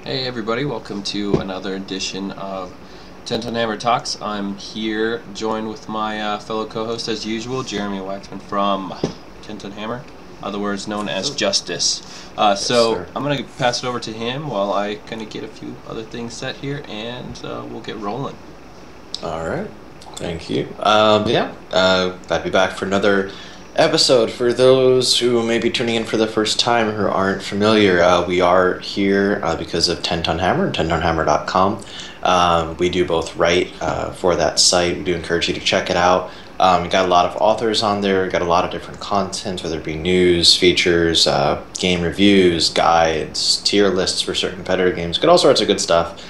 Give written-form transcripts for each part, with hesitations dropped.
Hey everybody, welcome to another edition of Tent on Hammer Talks. I'm here joined with my fellow co-host as usual, Jeremy Waxman from Tent on Hammer, other words known as Justice. So I'm going to pass it over to him while I kind of get a few other things set here, and we'll get rolling. All right. Thank you. Glad to be back for another episode. For those who may be tuning in for the first time who aren't familiar, we are here because of Tent on Hammer, tentonhammer.com. We do both write for that site. We do encourage you to check it out. We got a lot of authors on there. We got a lot of different content, whether it be news, features, game reviews, guides, tier lists for certain competitor games. Got all sorts of good stuff.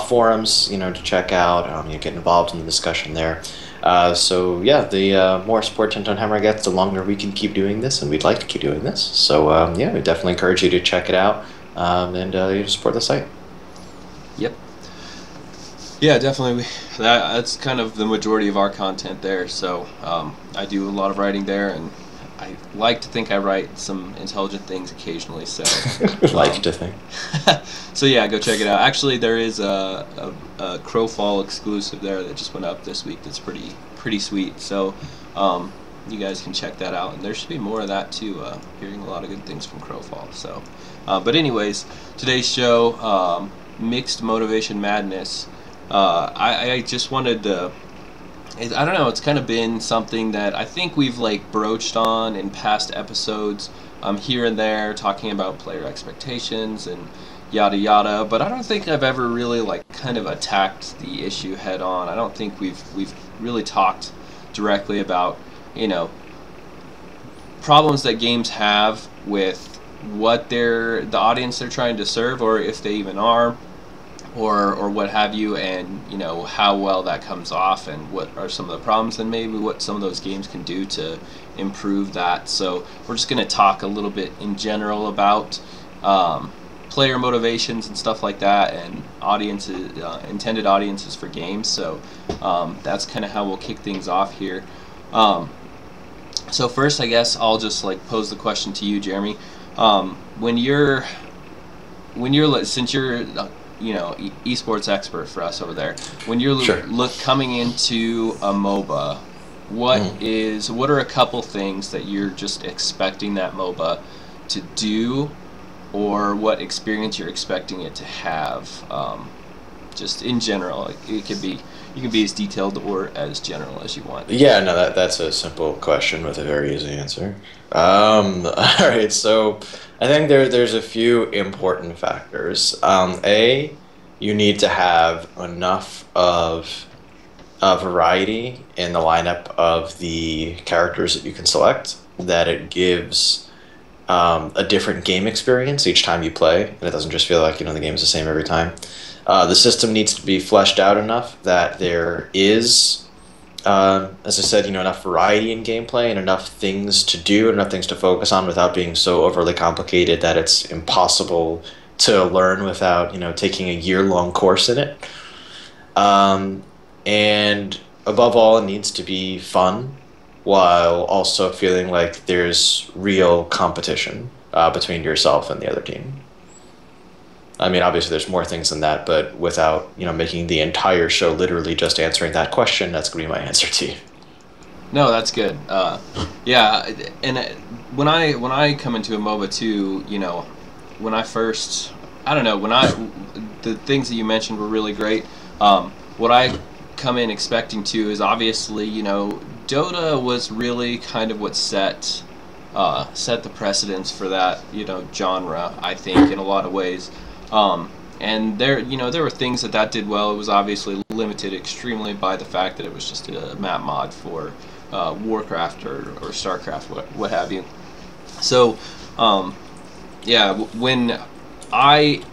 Forums, to check out. You get involved in the discussion there. The more support Tent on Hammer gets, the longer we can keep doing this, and we'd like to keep doing this. So we definitely encourage you to check it out and support the site. Yep. Yeah, definitely. That's kind of the majority of our content there. So I do a lot of writing there, and I like to think I write some intelligent things occasionally. So like to think. So yeah, go check it out. Actually, there is a Crowfall exclusive there that just went up this week. That's pretty sweet. So you guys can check that out, and there should be more of that too. Hearing a lot of good things from Crowfall. So, but anyways, today's show, Mixed Motivation Madness. I just wanted to. I don't know. It's kind of been something that I think we've broached on in past episodes, here and there, talking about player expectations and yada yada. But I don't think I've ever really kind of attacked the issue head on. I don't think we've really talked directly about problems that games have with what the audience they're trying to serve, or if they even are. Or what have you, and how well that comes off, and what are some of the problems, and maybe what some of those games can do to improve that. So we're just going to talk a little bit in general about player motivations and stuff like that, and audiences, intended audiences for games. So that's kind of how we'll kick things off here. So first, I guess I'll just pose the question to you, Jeremy. When you're since you're esports expert for us over there. When you're coming into a MOBA, what are a couple things that you're just expecting that MOBA to do, or what experience you're expecting it to have? Just in general, you can be as detailed or as general as you want. Yeah, no, that's a simple question with a very easy answer. All right, so I think there's a few important factors. You need to have enough of a variety in the lineup of the characters that you can select that it gives a different game experience each time you play, and it doesn't just feel like the game's the same every time. The system needs to be fleshed out enough that there is, as I said, enough variety in gameplay and enough things to do and enough things to focus on without being so overly complicated that it's impossible to learn without taking a year-long course in it. And above all, it needs to be fun while also feeling like there's real competition between yourself and the other team. I mean, obviously there's more things than that, but without making the entire show literally just answering that question, that's going to be my answer to you. No, that's good. Yeah, and when I come into a MOBA too, when I first, the things that you mentioned were really great. What I come in expecting to is obviously, Dota was really kind of what set the precedence for that, genre, I think, in a lot of ways. And there were things that did well. It was obviously limited extremely by the fact that it was just a map mod for Warcraft or Starcraft, what have you. So, when I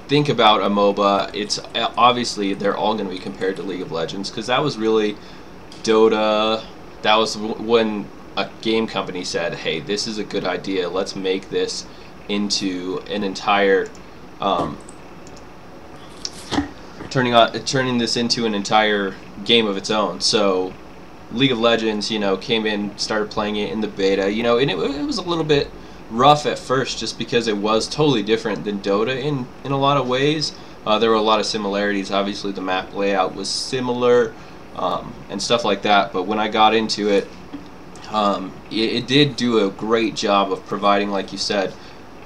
think about a MOBA, it's obviously they're all going to be compared to League of Legends, because that was really Dota. That was when a game company said, hey, this is a good idea, let's make this into an entire turning this into an entire game of its own. So League of Legends, came in, started playing it in the beta, and it was a little bit rough at first just because it was totally different than Dota in a lot of ways. There were a lot of similarities. Obviously, the map layout was similar and stuff like that. But when I got into it, it did do a great job of providing, like you said,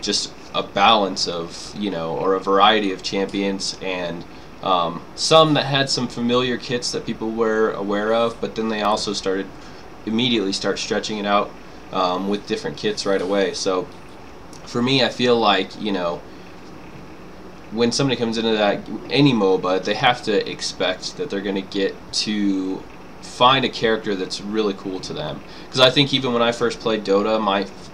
just a balance of, or a variety of champions, and some that had some familiar kits that people were aware of, but then they also immediately start stretching it out with different kits right away. So for me, I feel like, when somebody comes into any MOBA, they have to expect that they're going to get to find a character that's really cool to them. Because I think even when I first played Dota,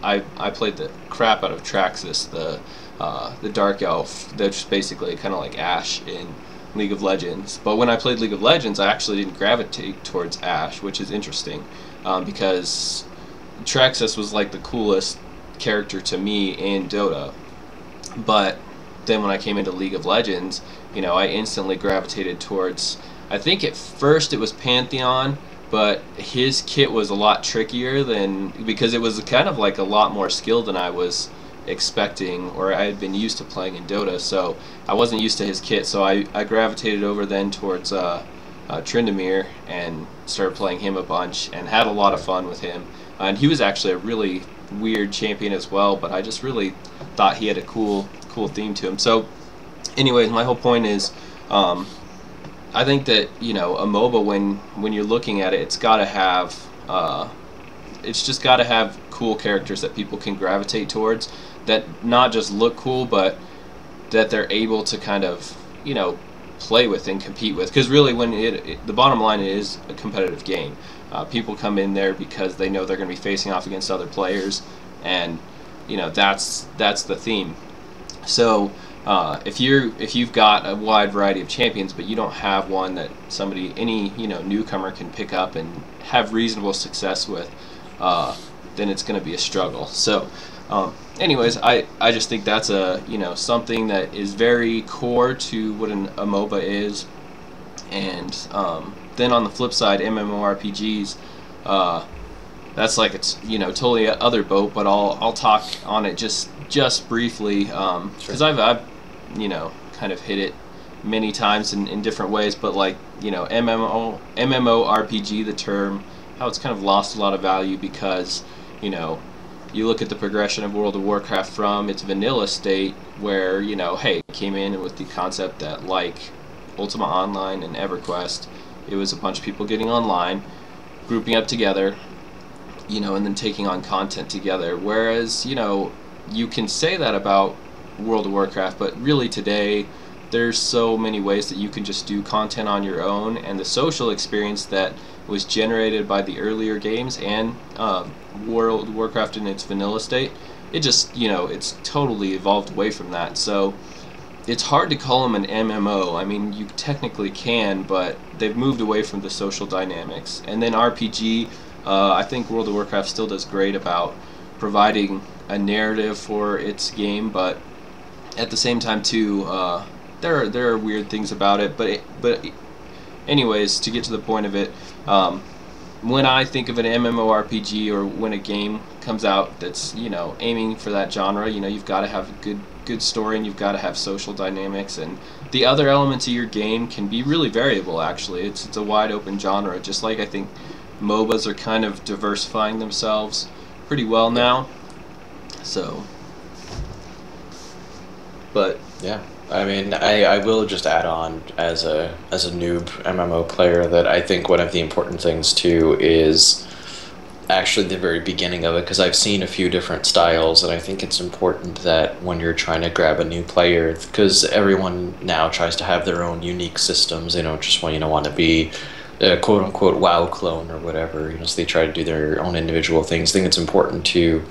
I played the crap out of Traxxas, the Dark Elf, that's basically kind of like Ashe in League of Legends. But when I played League of Legends, I actually didn't gravitate towards Ashe, which is interesting, because Traxxas was like the coolest character to me in Dota. But then when I came into League of Legends, I instantly gravitated towards, I think at first it was Pantheon, but his kit was a lot trickier because it was kind of like a lot more skill than I was expecting, or I had been used to playing in Dota, so I wasn't used to his kit. So I gravitated over then towards Tryndamere and started playing him a bunch and had a lot of fun with him. And he was actually a really weird champion as well, but I just really thought he had a cool theme to him. So anyways, my whole point is, I think that, a MOBA, when you're looking at it, it's got to have, it's just got to have cool characters that people can gravitate towards, that not just look cool, but that they're able to kind of, play with and compete with. Because really, when the bottom line is a competitive game. People come in there because they know they're going to be facing off against other players, and that's the theme. So if you've got a wide variety of champions, but you don't have one that any newcomer can pick up and have reasonable success with, then it's going to be a struggle. So anyways, I just think that's something that is very core to what a MOBA is. And then on the flip side, MMORPGs, that's like it's totally a other boat. But I'll talk on it just briefly, because I've kind of hit it many times in different ways. But like MMORPG, the term, how it's kind of lost a lot of value because you look at the progression of World of Warcraft from its vanilla state, where hey, it came in with the concept that, like Ultima Online and EverQuest, it was a bunch of people getting online, grouping up together, and then taking on content together. Whereas, you can say that about World of Warcraft, but really today, there's so many ways that you can just do content on your own, and the social experience that was generated by the earlier games and World of Warcraft in its vanilla state, it just, it's totally evolved away from that. So it's hard to call them an MMO. I mean, you technically can, but they've moved away from the social dynamics. And then RPG, I think World of Warcraft still does great about providing a narrative for its game, but at the same time too, there are weird things about it. But anyways, to get to the point of it, when I think of an MMORPG, or when a game comes out that's aiming for that genre, you've got to have a good story, and you've got to have social dynamics, and the other elements of your game can be really variable. Actually, it's a wide open genre, just like I think MOBAs are kind of diversifying themselves pretty well now. So, but yeah, I mean, I will just add on as a noob MMO player that I think one of the important things too is actually the very beginning of it, because I've seen a few different styles, and I think it's important that when you're trying to grab a new player, because everyone now tries to have their own unique systems, they don't just want to be a quote-unquote WoW clone or whatever, so they try to do their own individual things. I think it's important to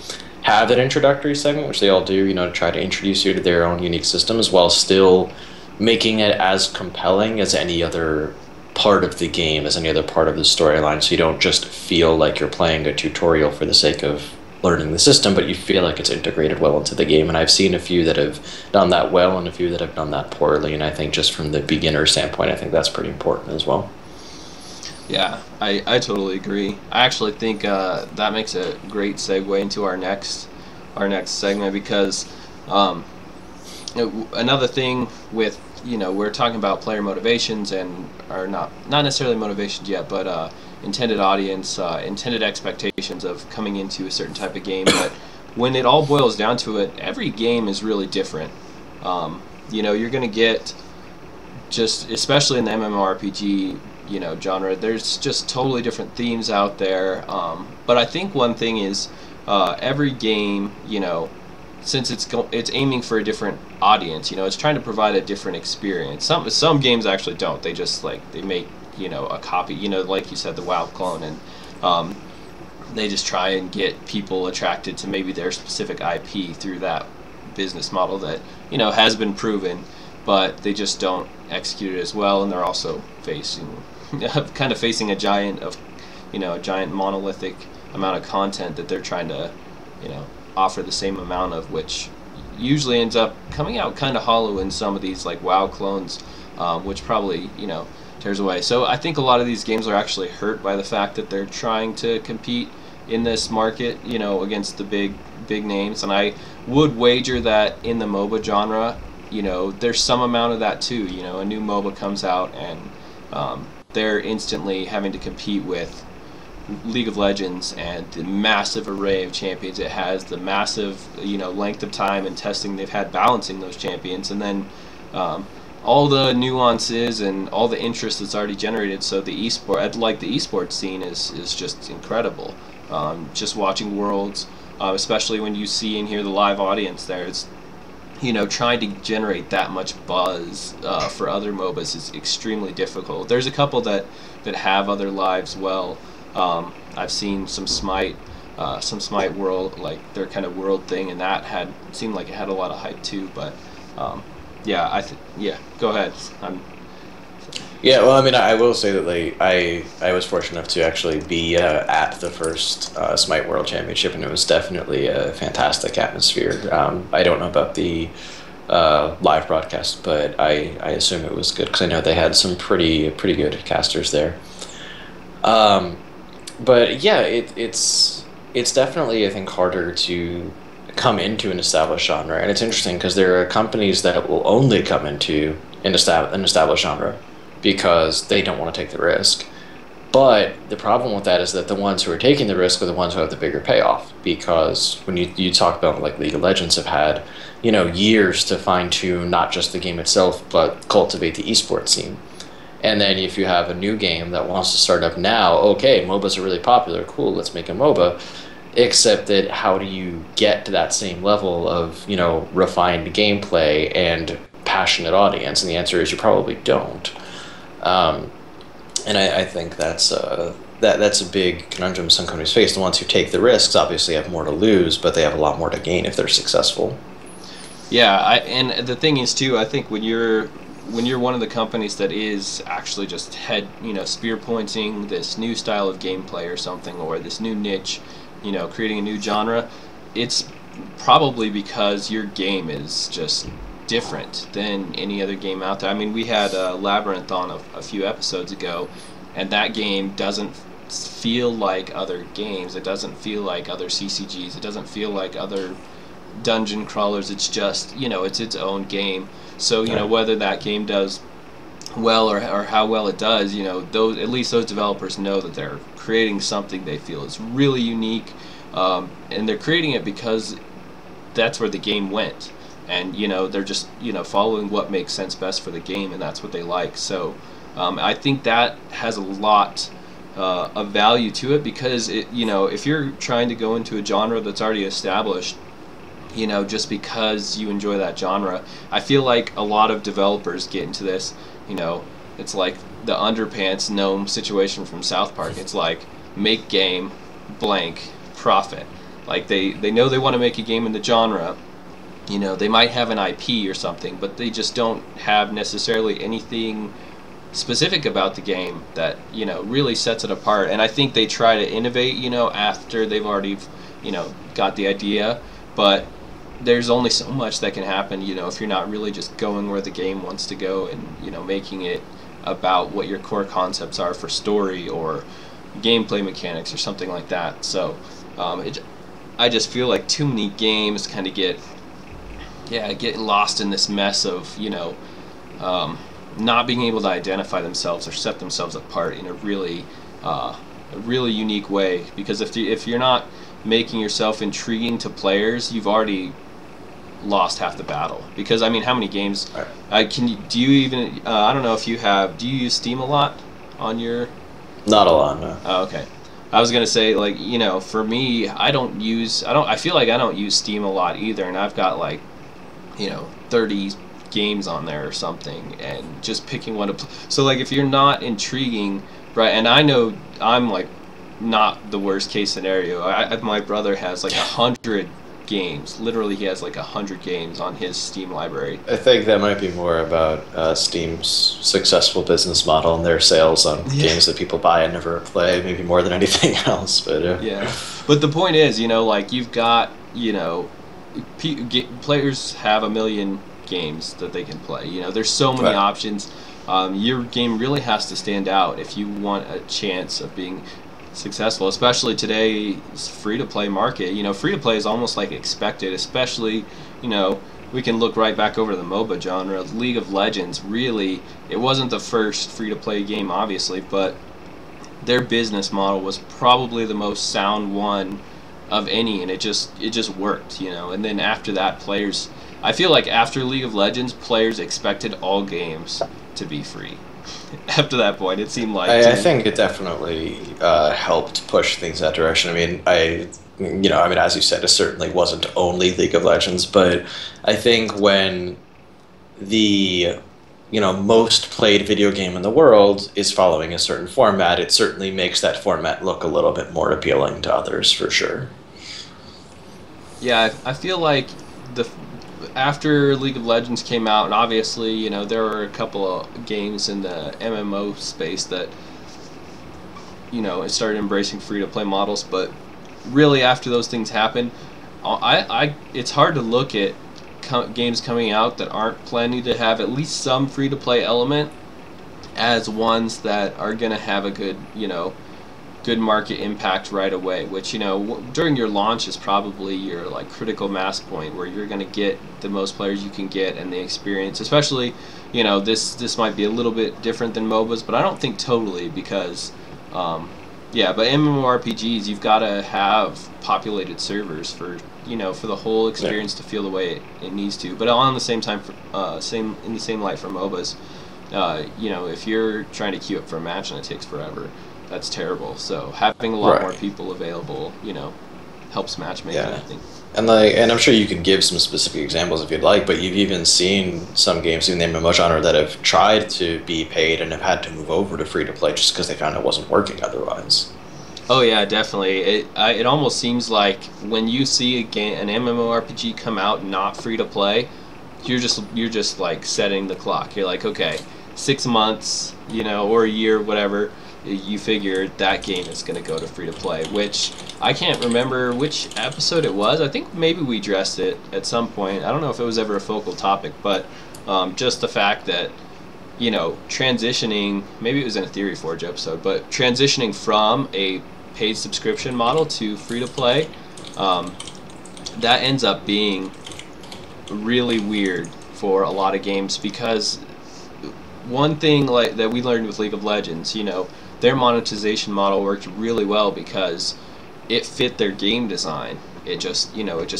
have that introductory segment, which they all do, to try to introduce you to their own unique systems while still making it as compelling as any other part of the game, as any other part of the storyline, so you don't just feel like you're playing a tutorial for the sake of learning the system, but you feel like it's integrated well into the game. And I've seen a few that have done that well and a few that have done that poorly, and I think just from the beginner standpoint, I think that's pretty important as well. Yeah, I totally agree. I actually think that makes a great segue into our next our next segment, because um, another thing with, we're talking about player motivations, and are not necessarily motivations yet, but intended audience, intended expectations of coming into a certain type of game. But when it all boils down to it, every game is really different. You're going to get, just especially in the MMORPG genre, there's just totally different themes out there. But I think one thing is, every game, since it's aiming for a different audience, it's trying to provide a different experience. Some games actually don't. They just they make a copy, like you said, the WoW clone, and they just try and get people attracted to maybe their specific IP through that business model that has been proven, but they just don't execute it as well, and they're also facing facing a giant monolithic amount of content that they're trying to offer the same amount of, which usually ends up coming out kind of hollow in some of these like WoW clones, which probably tears away. So I think a lot of these games are actually hurt by the fact that they're trying to compete in this market, against the big names. And I would wager that in the MOBA genre, there's some amount of that too. A new MOBA comes out, and they're instantly having to compete with League of Legends and the massive array of champions it has, the massive length of time and testing they've had balancing those champions, and then all the nuances and all the interest that's already generated. So the esports scene is just incredible. Just watching Worlds, especially when you see and hear the live audience there, it's trying to generate that much buzz for other MOBAs is extremely difficult. There's a couple that have other lives well. I've seen some Smite World, like their kind of World thing, and that seemed like it had a lot of hype too. But go ahead. Yeah, well, I mean, I will say that I was fortunate enough to actually be at the first Smite World Championship, and it was definitely a fantastic atmosphere. I don't know about the live broadcast, but I assume it was good, because I know they had some pretty good casters there. But yeah, it's definitely, I think, harder to come into an established genre, and it's interesting because there are companies that will only come into an established genre because they don't want to take the risk. But the problem with that is that the ones who are taking the risk are the ones who have the bigger payoff, because when you talk about like League of Legends have had years to fine tune not just the game itself but cultivate the esports scene. And then if you have a new game that wants to start up now, okay, MOBAs are really popular, cool, let's make a MOBA. Except that how do you get to that same level of, refined gameplay and passionate audience? And the answer is you probably don't. And I think that's a big conundrum some companies face. The ones who take the risks obviously have more to lose, but they have a lot more to gain if they're successful. Yeah, and the thing is too, I think when you're one of the companies that is actually just spear pointing this new style of gameplay or something, or this new niche, creating a new genre, it's probably because your game is just different than any other game out there. I mean, we had Labyrinth on a few episodes ago, and that game doesn't feel like other games. It doesn't feel like other CCGs. It doesn't feel like other dungeon crawlers. It's just, it's its own game. So, whether that game does well or how well it does, at least those developers know that they're creating something they feel is really unique, and they're creating it because that's where the game went, and they're just following what makes sense best for the game, and that's what they like. So I think that has a lot of value to it, because if you're trying to go into a genre that's already established, just because you enjoy that genre, I feel like a lot of developers get into this, it's like the underpants gnome situation from South Park. It's like, make game, blank, profit. Like they know they want to make a game in the genre, they might have an IP or something, but they just don't have necessarily anything specific about the game that really sets it apart. And I think they try to innovate after they've already got the idea, but there's only so much that can happen if you're not really just going where the game wants to go, and making it about what your core concepts are for story or gameplay mechanics or something like that. So I just feel like too many games kind of getting lost in this mess of, not being able to identify themselves or set themselves apart in a really unique way. Because if you're not making yourself intriguing to players, you've already lost half the battle. Because I mean, how many games? Do you even? I don't know if you have. Do you use Steam a lot on your? Not a lot, no. Oh, okay. I was gonna say, like, for me, I feel like I don't use Steam a lot either, and I've got like, 30 games on there or something, and just picking one to play. So like, if you're not intriguing, right? And I know I'm like not the worst case scenario. My brother has like 100 games. Literally, he has like 100 games on his Steam library. I think that might be more about Steam's successful business model and their sales on games that people buy and never play, maybe more than anything else. But yeah, but the point is, like you've got, players have a million games that they can play. There's so many options. Your game really has to stand out if you want a chance of being successful, especially today's free-to-play market. Free-to-play is almost like expected, especially, we can look right back over the MOBA genre. League of Legends, really, it wasn't the first free-to-play game, obviously, but their business model was probably the most sound one of any, and it just worked, and then after that, I feel like after League of Legends, players expected all games to be free. After that point, it seemed like I think it definitely helped push things that direction. I mean, as you said, it certainly wasn't only League of Legends, but I think when the most played video game in the world is following a certain format, it certainly makes that format look a little bit more appealing to others, for sure. Yeah, I feel like after League of Legends came out, and obviously, there were a couple of games in the MMO space that, it started embracing free-to-play models, but really after those things happened, it's hard to look at games coming out that aren't planning to have at least some free-to-play element as ones that are going to have a good market impact right away, which during your launch is probably your like critical mass point where you're going to get the most players you can get and the experience. Especially, this might be a little bit different than MOBAs, but I don't think totally, because but MMORPGs, you've got to have populated servers for the whole experience to feel the way it needs to. But on the same time, in the same light for MOBAs, if you're trying to queue up for a match and it takes forever, that's terrible. So having a lot more people available, helps matchmaking, I think. And I'm sure you can give some specific examples if you'd like, but you've even seen some games in the MMO genre that have tried to be paid and have had to move over to free to play just because they found it wasn't working otherwise. Oh yeah, definitely. It almost seems like when you see an MMORPG come out not free to play, you're just like setting the clock. You're like, okay, 6 months, or a year, whatever. You figure that game is going to go to free-to-play, which I can't remember which episode it was. I think maybe we addressed it at some point. I don't know if it was ever a focal topic, but just the fact that, transitioning, maybe it was in a Theory Forge episode, but transitioning from a paid subscription model to free-to-play, that ends up being really weird for a lot of games, because one thing like that we learned with League of Legends, their monetization model worked really well because it fit their game design. It just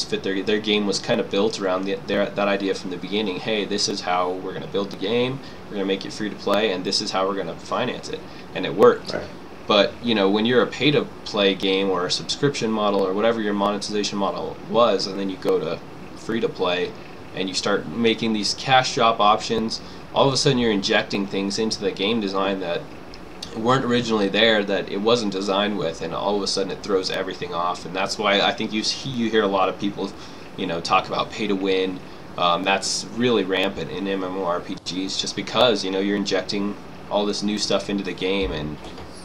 fit their game was kind of built around that idea from the beginning. Hey, this is how we're going to build the game. We're going to make it free to play, and this is how we're going to finance it. And it worked. Right. But when you're a pay to play game or a subscription model or whatever your monetization model was, and then you go to free to play and you start making these cash drop options, all of a sudden you're injecting things into the game design that weren't originally there, that it wasn't designed with, and all of a sudden it throws everything off. And that's why I think you hear a lot of people talk about pay to win. That's really rampant in MMORPGs, just because you're injecting all this new stuff into the game, and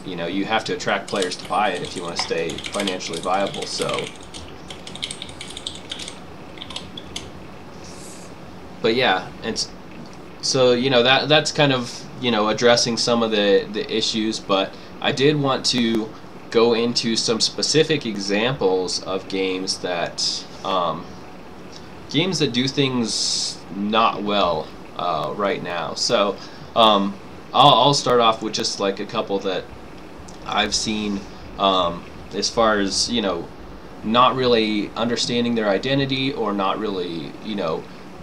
you have to attract players to buy it if you want to stay financially viable. But yeah, and so that's kind of addressing some of the issues, but I did want to go into some specific examples of games that do things not well right now. So I'll start off with just like a couple that I've seen, as far as, not really understanding their identity, or not really,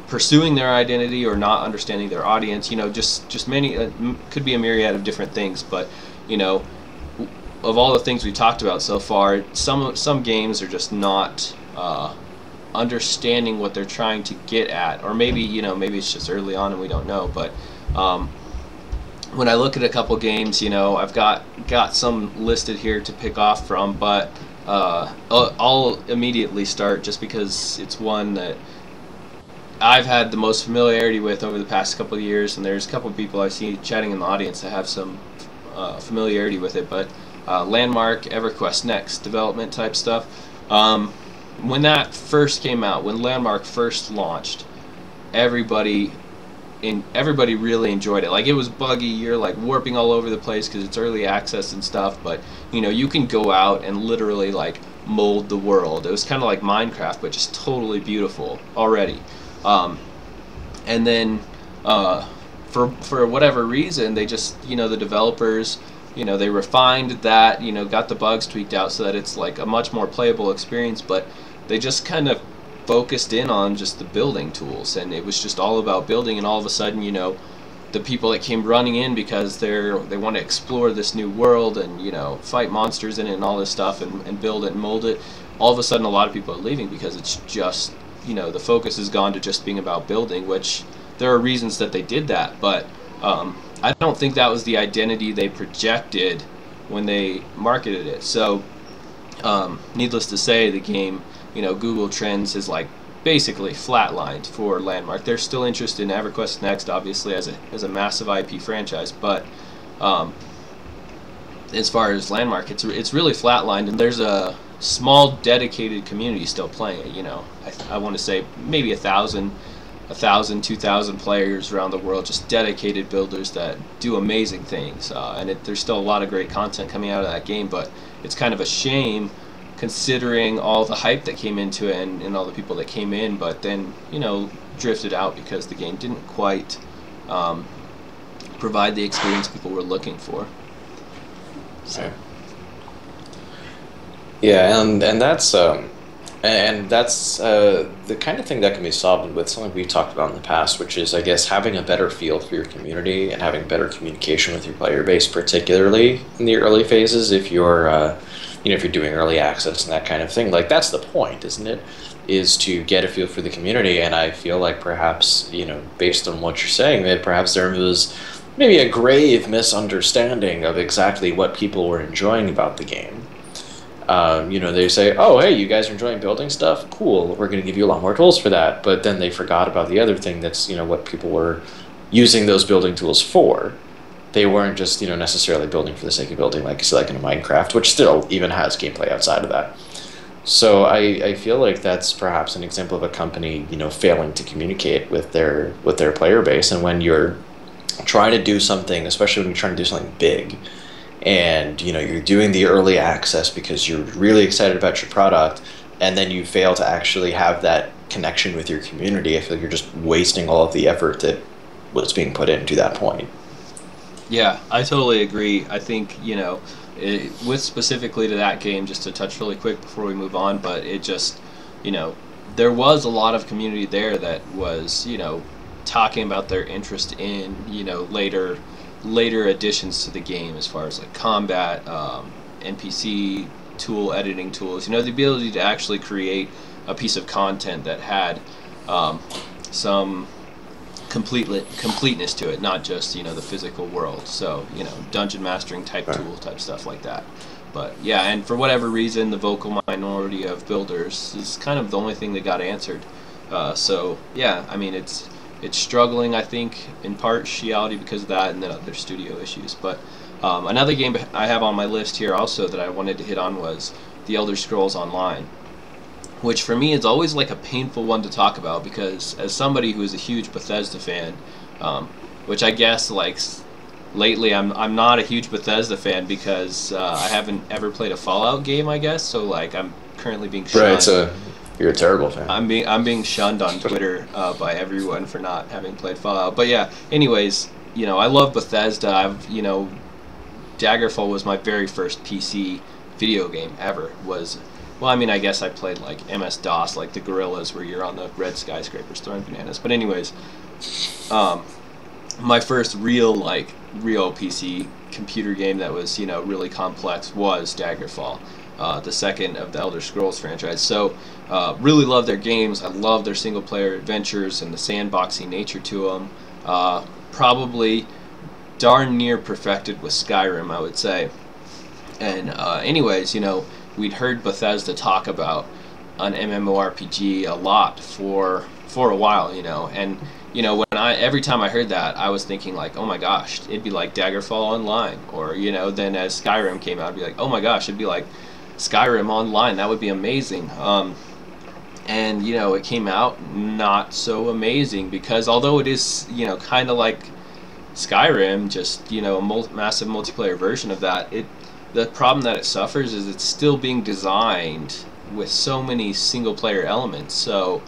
pursuing their identity, or not understanding their audience. Just many, could be a myriad of different things. But of all the things we talked about so far, some games are just not understanding what they're trying to get at, or maybe it's just early on and we don't know. But when I look at a couple games, I've got some listed here to pick off from, but I'll immediately start just because it's one that I've had the most familiarity with over the past couple of years, and there's a couple of people I see chatting in the audience that have some familiarity with it. But Landmark, EverQuest Next development type stuff. When that first came out, when Landmark first launched, everybody really enjoyed it. Like, it was buggy, you're like warping all over the place because it's early access and stuff, but you can go out and literally like mold the world. It was kind of like Minecraft, but just totally beautiful already. And then for whatever reason, they just, the developers, they refined that, got the bugs tweaked out so that it's like a much more playable experience, but they just kind of focused in on just the building tools, and it was just all about building. And all of a sudden, the people that came running in because they want to explore this new world and fight monsters in it and all this stuff, and build it and mold it, all of a sudden a lot of people are leaving because it's just, the focus has gone to just being about building, which there are reasons that they did that, but I don't think that was the identity they projected when they marketed it. So needless to say, the game, Google Trends is like basically flatlined for Landmark. They're still interested in EverQuest Next, obviously, as a massive IP franchise, but as far as Landmark, it's really flatlined, and there's a small dedicated community still playing it. I want to say maybe 1,000, 2,000 players around the world, just dedicated builders that do amazing things, and there's still a lot of great content coming out of that game. But it's kind of a shame, considering all the hype that came into it, and all the people that came in, but then drifted out because the game didn't quite provide the experience people were looking for. So. Right. Yeah, and that's the kind of thing that can be solved with something we've talked about in the past, which is, I guess, having a better feel for your community and having better communication with your player base, particularly in the early phases. If you're if you're doing early access and that kind of thing, like, that's the point, isn't it? Is to get a feel for the community. And I feel like perhaps, based on what you're saying, that perhaps there was maybe a grave misunderstanding of exactly what people were enjoying about the game. They say, oh, hey, you guys are enjoying building stuff? Cool, we're going to give you a lot more tools for that. But then they forgot about the other thing that's, what people were using those building tools for. They weren't just, necessarily building for the sake of building, like you said, like in a Minecraft, which still even has gameplay outside of that. So I feel like that's perhaps an example of a company, failing to communicate with their player base. And when you're trying to do something, especially when you're trying to do something big, and you're doing the early access because you're really excited about your product, and then you fail to actually have that connection with your community, I feel like you're just wasting all of the effort that was being put into that point. Yeah, I totally agree. I think, with specifically to that game, just to touch really quick before we move on, but it just, there was a lot of community there that was, talking about their interest in, later additions to the game, as far as like combat, NPC tool editing tools, the ability to actually create a piece of content that had some completeness to it, not just the physical world. So dungeon mastering type tool type stuff like that. But yeah, and for whatever reason, the vocal minority of builders is kind of the only thing that got answered. So yeah, I mean, it's struggling, I think, in partiality because of that, and then other studio issues. But another game I have on my list here also that I wanted to hit on was The Elder Scrolls Online, which for me is always like a painful one to talk about, because as somebody who is a huge Bethesda fan, which I guess like lately I'm not a huge Bethesda fan because I haven't ever played a Fallout game, I guess. So like I'm currently being Right. shunned. So you're a terrible fan. I'm being shunned on Twitter by everyone for not having played Fallout. But yeah, anyways, I love Bethesda. Daggerfall was my very first PC video game ever. Well, I mean, I guess I played like MS-DOS, like the Gorillas, where you're on the red skyscrapers throwing bananas. But anyways, um, my first real PC computer game that was really complex was Daggerfall, the second of the Elder Scrolls franchise. So really love their games. I love their single player adventures and the sandboxy nature to them. Probably darn near perfected with Skyrim, I would say. And anyways, we'd heard Bethesda talk about an MMORPG a lot for a while, and every time I heard that, I was thinking like, oh my gosh, it'd be like Daggerfall Online, or then as Skyrim came out, I'd be like, oh my gosh, it'd be like Skyrim Online. That would be amazing. And it came out not so amazing because although it is kind of like Skyrim, just a massive multiplayer version of that, the problem that it suffers is it's still being designed with so many single player elements. So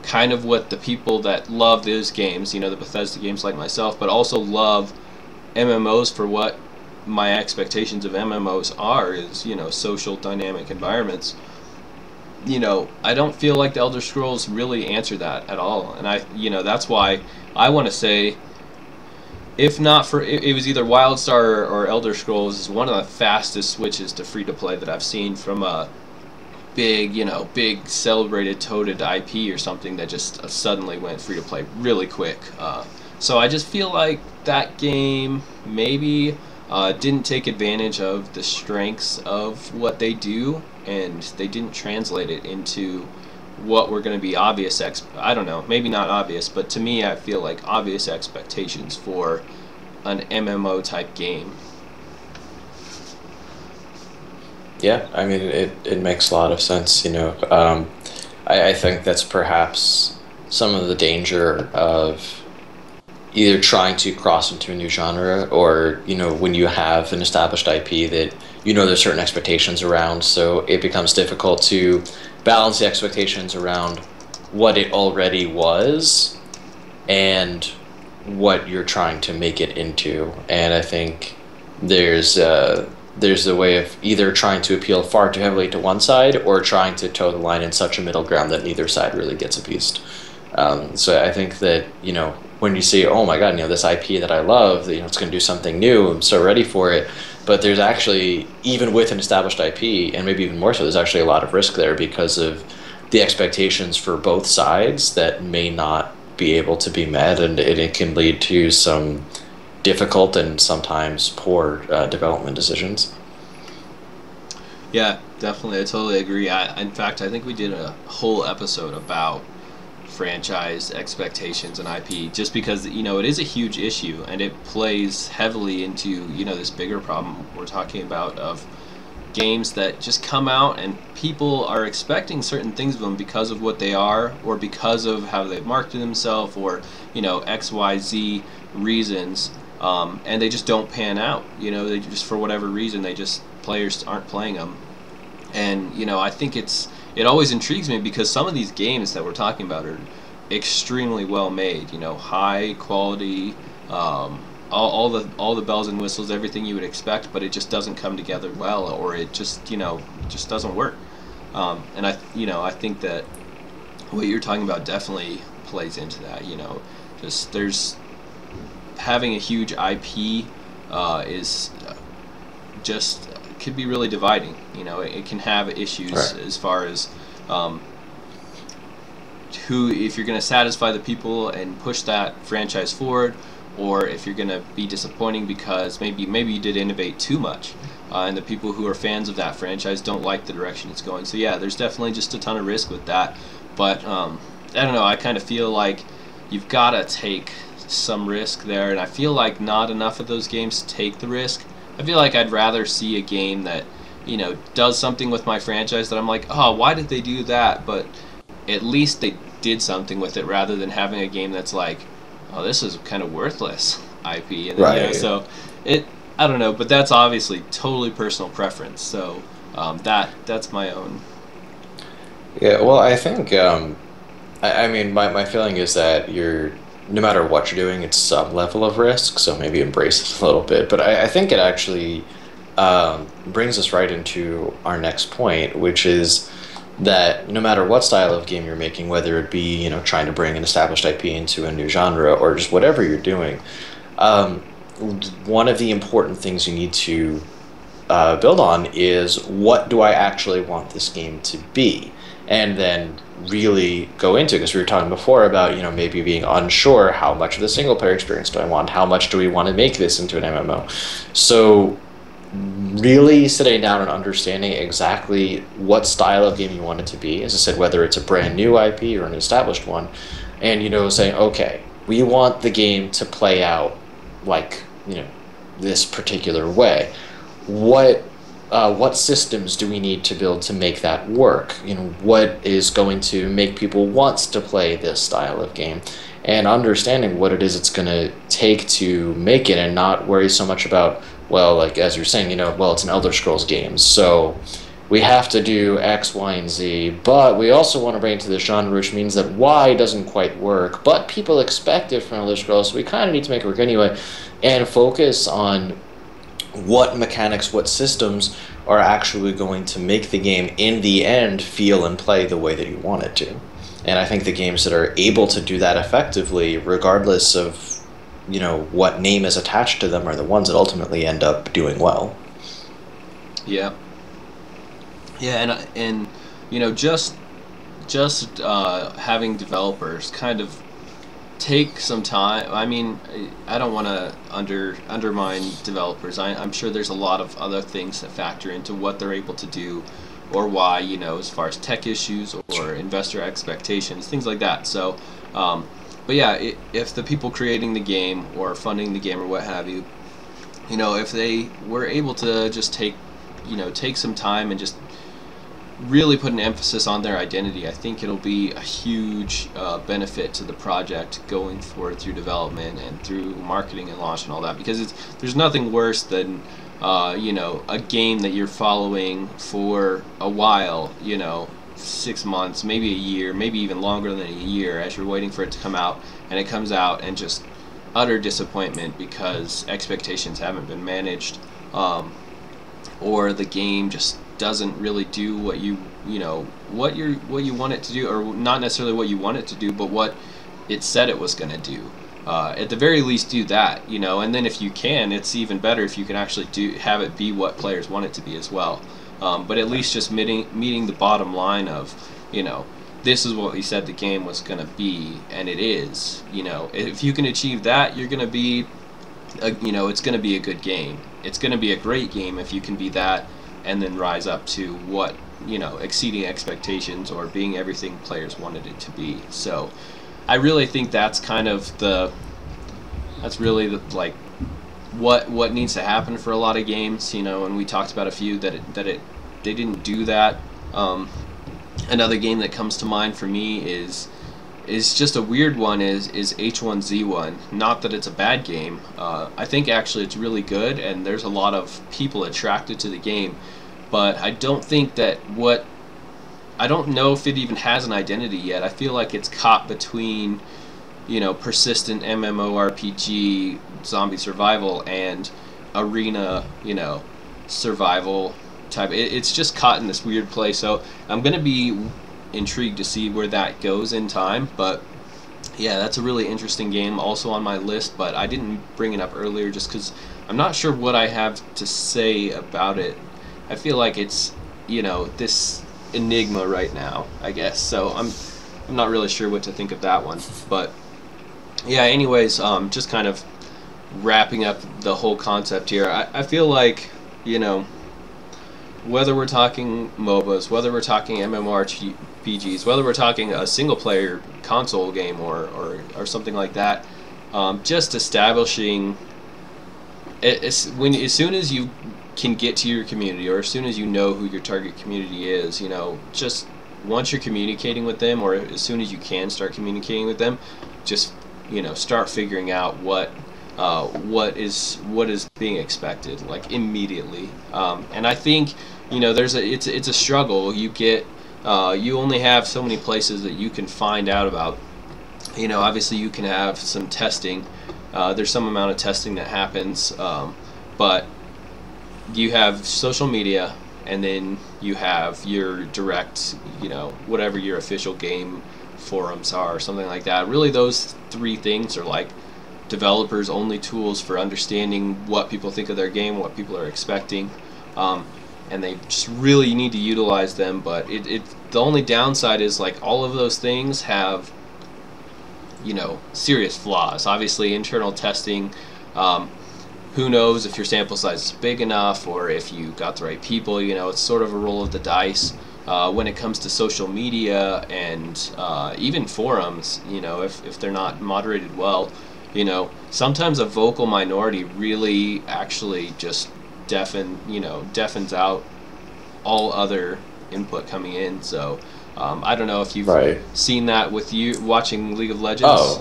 kind of what the people that love those games, the Bethesda games like myself, but also love MMOs for what my expectations of MMOs are, is social dynamic environments. I don't feel like the Elder Scrolls really answer that at all, and that's why I want to say, if not for it was either WildStar or Elder Scrolls, is one of the fastest switches to free to play that I've seen from a big celebrated toted IP or something that just suddenly went free to play really quick. So I just feel like that game maybe didn't take advantage of the strengths of what they do, and they didn't translate it into what were going to be obvious I don't know, maybe not obvious, but to me I feel like obvious expectations for an MMO type game. Yeah, I mean, it makes a lot of sense, I think that's perhaps some of the danger of either trying to cross into a new genre, or, when you have an established IP that there's certain expectations around, so it becomes difficult to balance the expectations around what it already was and what you're trying to make it into. And I think there's a way of either trying to appeal far too heavily to one side or trying to toe the line in such a middle ground that neither side really gets appeased. So I think that, when you say, oh my god, this IP that I love, it's going to do something new, I'm so ready for it, but there's actually, even with an established IP, and maybe even more so, there's actually a lot of risk there because of the expectations for both sides that may not be able to be met, and it can lead to some difficult and sometimes poor development decisions. Yeah, definitely, I totally agree. In fact, I think we did a whole episode about franchise expectations and IP, just because it is a huge issue, and it plays heavily into this bigger problem we're talking about of games that just come out and people are expecting certain things of them because of what they are, or because of how they've marketed themselves, or XYZ reasons, and they just don't pan out. They just, for whatever reason, players aren't playing them. And I think it always intrigues me because some of these games that we're talking about are extremely well made, high quality, all the bells and whistles, everything you would expect, but it just doesn't come together well, or it just just doesn't work. And I think that what you're talking about definitely plays into that. Just there's having a huge IP is just could be really dividing. It can have issues, right, as far as if you're going to satisfy the people and push that franchise forward, or if you're going to be disappointing because maybe you did innovate too much, and the people who are fans of that franchise don't like the direction it's going. So yeah, there's definitely just a ton of risk with that. But I don't know, I kind of feel like you've got to take some risk there, and I feel like not enough of those games take the risk. I feel like I'd rather see a game that does something with my franchise that I'm like, oh, why did they do that? But at least they did something with it, rather than having a game that's like, oh, this is kind of worthless. IP, and then, Right. so it. I don't know, but that's obviously totally personal preference. So that's my own. Yeah, well, I think I mean my feeling is that you're no matter what you're doing, it's some level of risk, so maybe embrace it a little bit. But I think it actually brings us right into our next point, which is that no matter what style of game you're making, whether it be, trying to bring an established IP into a new genre or just whatever you're doing, um, one of the important things you need to build on is what do I actually want this game to be? And then really go into, because we were talking before about, maybe being unsure how much of the single player experience do I want? How much do we want to make this into an MMO? So really sitting down and understanding exactly what style of game you want it to be, as I said, whether it's a brand new IP or an established one, and saying, okay, we want the game to play out like this particular way. What systems do we need to build to make that work? What is going to make people want to play this style of game, and understanding what it is it's going to take to make it, and not worry so much about, well, like as you're saying, well, it's an Elder Scrolls game, so we have to do X, Y, and Z, but we also want to bring it to the genre, which means that Y doesn't quite work, but people expect it from Elder Scrolls, so we kind of need to make it work anyway, and focus on what mechanics, what systems are actually going to make the game in the end feel and play the way that you want it to. And I think the games that are able to do that effectively, regardless of what name is attached to them, are the ones that ultimately end up doing well. Yeah. Yeah, and just having developers kind of take some time. I mean, I don't want to undermine developers. I'm sure there's a lot of other things that factor into what they're able to do, or why, as far as tech issues or investor expectations, things like that. So, but yeah, if the people creating the game or funding the game or what have you, if they were able to just take some time and just really put an emphasis on their identity, I think it'll be a huge benefit to the project going forward through development and through marketing and launch and all that, because there's nothing worse than a game that you're following for a while, 6 months, maybe a year, maybe even longer than a year, as you're waiting for it to come out, and it comes out and just utter disappointment because expectations haven't been managed, or the game just doesn't really do what you want it to do, or not necessarily what you want it to do, but what it said it was going to do. At the very least, do that, and then if you can, it's even better if you can actually have it be what players want it to be as well. But at least just meeting the bottom line of, this is what we said the game was going to be, and it is. If you can achieve that, you're going to be, it's going to be a good game. It's going to be a great game if you can be that, and then rise up to what, exceeding expectations or being everything players wanted it to be. So I really think that's really like what needs to happen for a lot of games, and we talked about a few that they didn't do that. Another game that comes to mind for me is just a weird one, is H1Z1. Not that it's a bad game. I think actually it's really good, and there's a lot of people attracted to the game, but I don't think I don't know if it even has an identity yet. I feel like it's caught between, persistent MMORPG zombie survival and arena, survival type. It's just caught in this weird place. So I'm going to be intrigued to see where that goes in time. But yeah, that's a really interesting game, also on my list, but I didn't bring it up earlier just because I'm not sure what I have to say about it. I feel like it's, this enigma right now, I guess. So I'm not really sure what to think of that one. But yeah, anyways, just kind of wrapping up the whole concept here. I feel like, whether we're talking MOBAs, whether we're talking MMORPGs, whether we're talking a single-player console game or something like that, just establishing as soon as you can get to your community, or as soon as you know who your target community is, just once you're communicating with them, or as soon as you can start communicating with them, just start figuring out what what is being expected, like immediately. And I think it's a struggle. You only have so many places that you can find out about. Obviously you can have some testing. There's some amount of testing that happens, but you have social media, and then you have your direct, whatever your official game forums are, or something like that. Really, those three things are like developers' only tools for understanding what people think of their game, what people are expecting, and they just really need to utilize them. But the only downside is like all of those things have serious flaws. Obviously, internal testing. Who knows if your sample size is big enough or if you got the right people. It's sort of a roll of the dice. When it comes to social media and even forums, if they're not moderated well, sometimes a vocal minority really actually just deafens out all other input coming in. So I don't know if you've seen that with you watching League of Legends.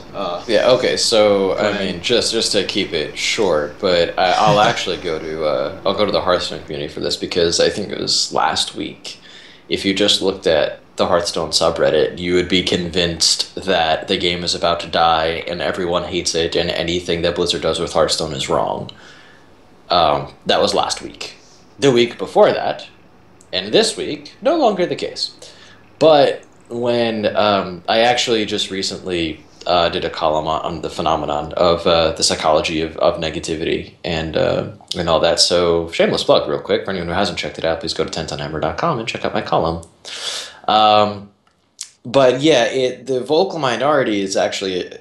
Yeah. Okay. So I mean, just to keep it short, but I'll actually go to the Hearthstone community for this, because I think it was last week. If you just looked at the Hearthstone subreddit, you would be convinced that the game is about to die and everyone hates it, and anything that Blizzard does with Hearthstone is wrong. That was last week. The week before that, and this week, no longer the case. But when I actually just recently did a column on the phenomenon of the psychology of negativity and all that. So shameless plug real quick for anyone who hasn't checked it out, please go to tentonhammer.com and check out my column. But yeah, the vocal minority is actually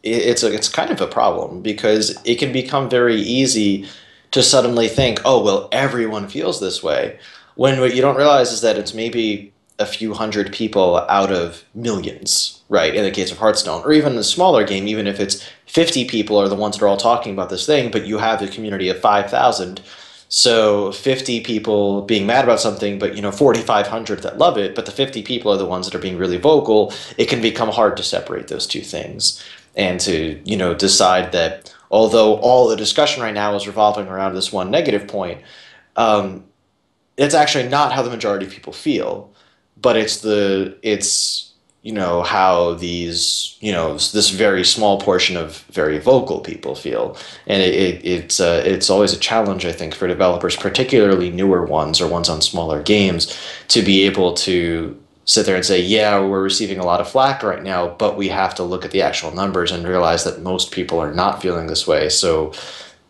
it's kind of a problem, because it can become very easy to suddenly think, oh well, everyone feels this way, when what you don't realize is that it's maybe a few hundred people out of millions, right? In the case of Hearthstone, or even a smaller game, even if it's 50 people are the ones that are all talking about this thing, but you have a community of 5,000. So 50 people being mad about something, but 4,500 that love it, but the 50 people are the ones that are being really vocal. It can become hard to separate those two things, and to decide that although all the discussion right now is revolving around this one negative point, it's actually not how the majority of people feel, but it's how these this very small portion of very vocal people feel. And it's always a challenge, I think, for developers, particularly newer ones or ones on smaller games, to be able to sit there and say, yeah, we're receiving a lot of flack right now, but we have to look at the actual numbers and realize that most people are not feeling this way. So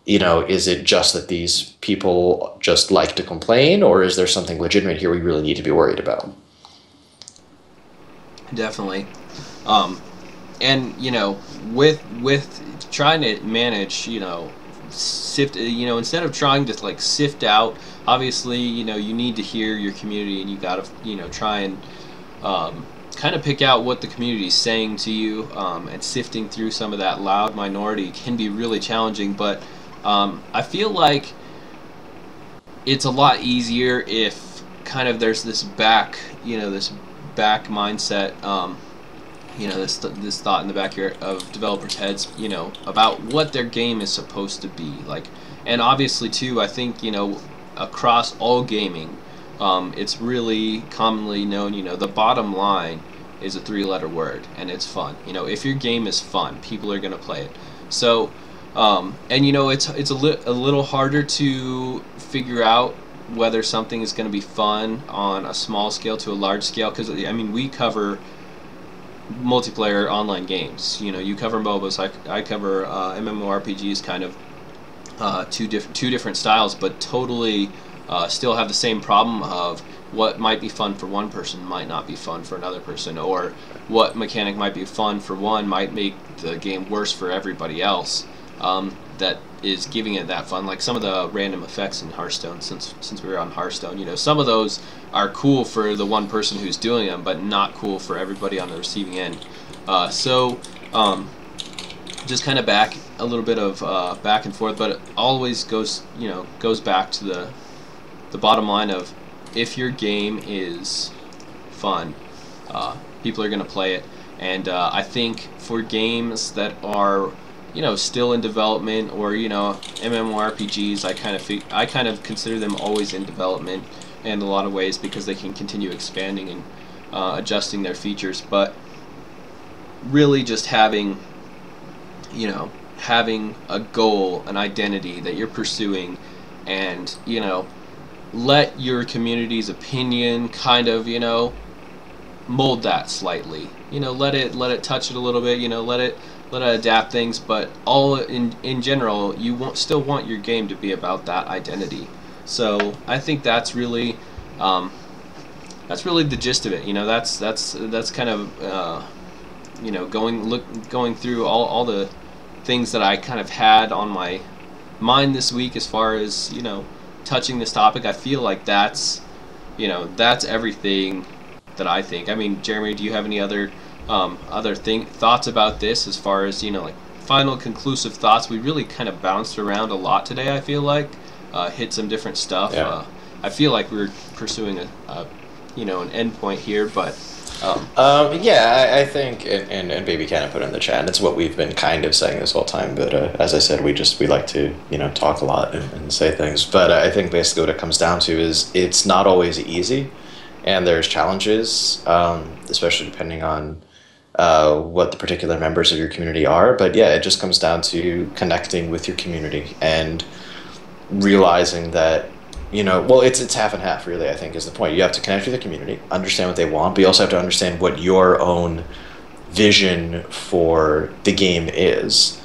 is it just that these people just like to complain, or is there something legitimate here we really need to be worried about? Definitely. And with trying to manage, sift, instead of trying to like sift out, obviously, you need to hear your community, and you got to, try and kind of pick out what the community is saying to you, and sifting through some of that loud minority can be really challenging. But I feel like it's a lot easier if kind of there's this back mindset, this thought in the back here of developers' heads, about what their game is supposed to be like. And obviously too, I think across all gaming, it's really commonly known, the bottom line is a 3-letter word, and it's fun. If your game is fun, people are going to play it. So and it's a little harder to figure out whether something is going to be fun on a small scale to a large scale, because we cover multiplayer online games. You cover MOBAs, I cover MMORPGs, kind of two different styles, but totally still have the same problem of what might be fun for one person might not be fun for another person, or what mechanic might be fun for one might make the game worse for everybody else. That is giving it that fun. Like some of the random effects in Hearthstone, since we were on Hearthstone, some of those are cool for the one person who's doing them, but not cool for everybody on the receiving end. So just kind of back a little bit of back and forth, but it always goes back to the bottom line of, if your game is fun, people are going to play it. And I think for games that are still in development, or MMORPGs. I kind of consider them always in development in a lot of ways, because they can continue expanding and adjusting their features. But really, just having a goal, an identity that you're pursuing, and let your community's opinion kind of mold that slightly. Let it touch it a little bit. Let it adapt things, but all in general, you still want your game to be about that identity. So I think that's really the gist of it. That's kind of going through all the things that I kind of had on my mind this week as far as touching this topic. I feel like that's everything that I think. I mean, Jeremy, do you have any other thoughts about this, as far as like final conclusive thoughts? We really kind of bounced around a lot today. I feel like hit some different stuff. Yeah. I feel like we're pursuing an end point here, but yeah, I think, and Baby kind of put in the chat, it's what we've been kind of saying this whole time, but as I said, we like to talk a lot and say things. But I think basically what it comes down to is it's not always easy, and there's challenges, especially depending on what the particular members of your community are. But yeah, it just comes down to connecting with your community and realizing that well, it's half and half, really. I think is the point. You have to connect with the community, understand what they want, but you also have to understand what your own vision for the game is,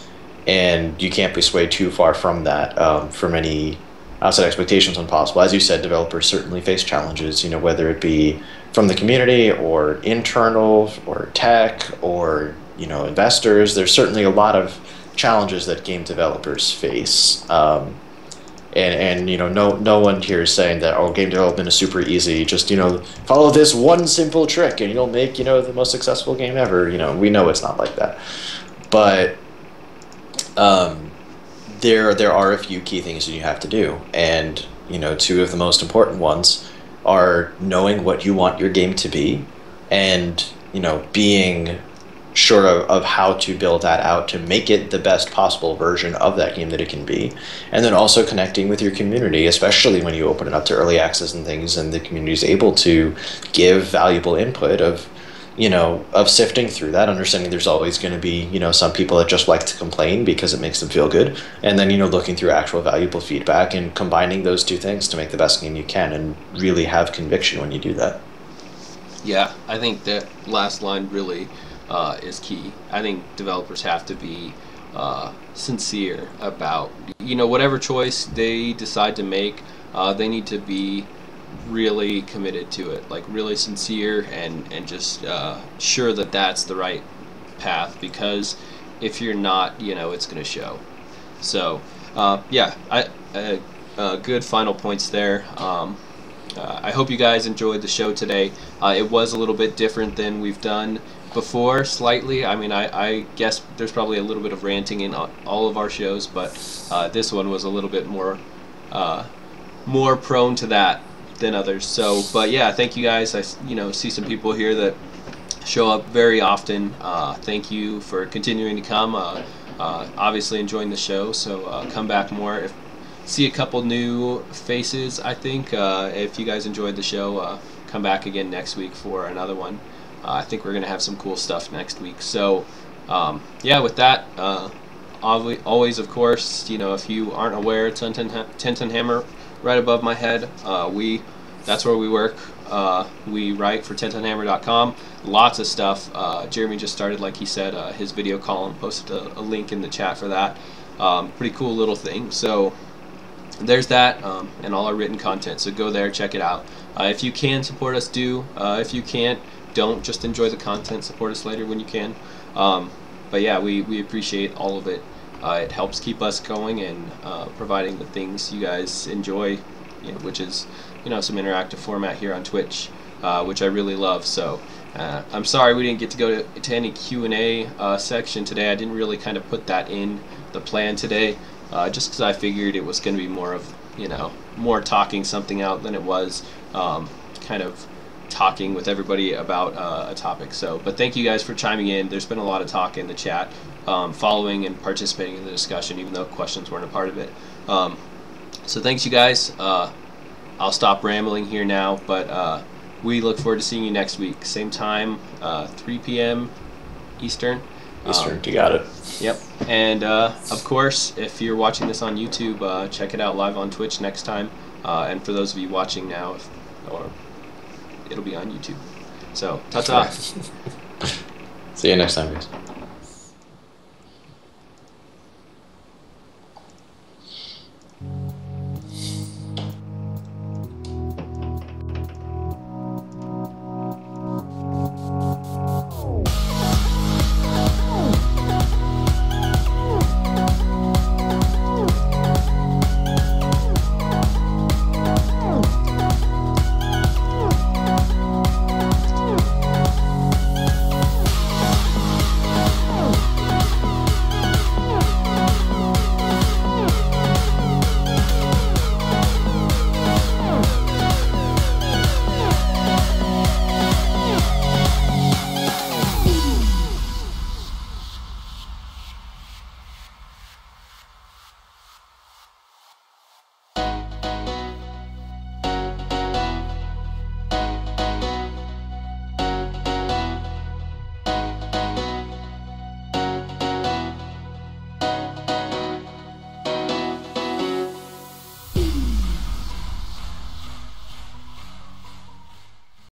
and you can't be swayed too far from that, from any outside expectations when possible. As you said, developers certainly face challenges, whether it be from the community or internal or tech or investors. There's certainly a lot of challenges that game developers face. And no one here is saying that game development is super easy. Just follow this one simple trick and you'll make the most successful game ever. We know it's not like that, but there are a few key things that you have to do, and two of the most important ones are knowing what you want your game to be, and being sure of how to build that out to make it the best possible version of that game that it can be. And then also connecting with your community, especially when you open it up to early access and things, and the community is able to give valuable input of sifting through that, understanding there's always going to be some people that just like to complain because it makes them feel good, and then looking through actual valuable feedback and combining those two things to make the best game you can, and really have conviction when you do that. Yeah, I think that last line really is key. I think developers have to be sincere about whatever choice they decide to make. They need to be really committed to it, like really sincere, and just sure that that's the right path, because if you're not, it's going to show. So yeah, good final points there. I hope you guys enjoyed the show today. It was a little bit different than we've done before, slightly. I mean, I guess there's probably a little bit of ranting in all of our shows, but this one was a little bit more prone to that than others. So, but yeah, thank you guys. I see some people here that show up very often. Thank you for continuing to come. Obviously enjoying the show, so come back more. See a couple new faces, I think. If you guys enjoyed the show, come back again next week for another one. I think we're going to have some cool stuff next week. So, yeah, with that, always, of course, if you aren't aware, 1010 Hammer, right above my head, that's where we work. We write for 1010hammer.com. Lots of stuff. Jeremy just started, like he said, his video column, posted a link in the chat for that. Pretty cool little thing. So there's that, and all our written content. So go there, check it out. If you can support us, do. If you can't, don't. Just enjoy the content. Support us later when you can. But yeah, we appreciate all of it. It helps keep us going and providing the things you guys enjoy, which is some interactive format here on Twitch, which I really love. So I'm sorry we didn't get to go to any Q&A section today. I didn't really kind of put that in the plan today, just because I figured it was going to be more of more talking something out than it was kind of talking with everybody about a topic. So, but thank you guys for chiming in. There's been a lot of talk in the chat following and participating in the discussion, even though questions weren't a part of it. So thanks, you guys. I'll stop rambling here now, but we look forward to seeing you next week. Same time, 3 p.m. Eastern. You got it. Yep. And of course, if you're watching this on YouTube, check it out live on Twitch next time. And for those of you watching now, or it'll be on YouTube. So, ta-ta. See you next time, guys.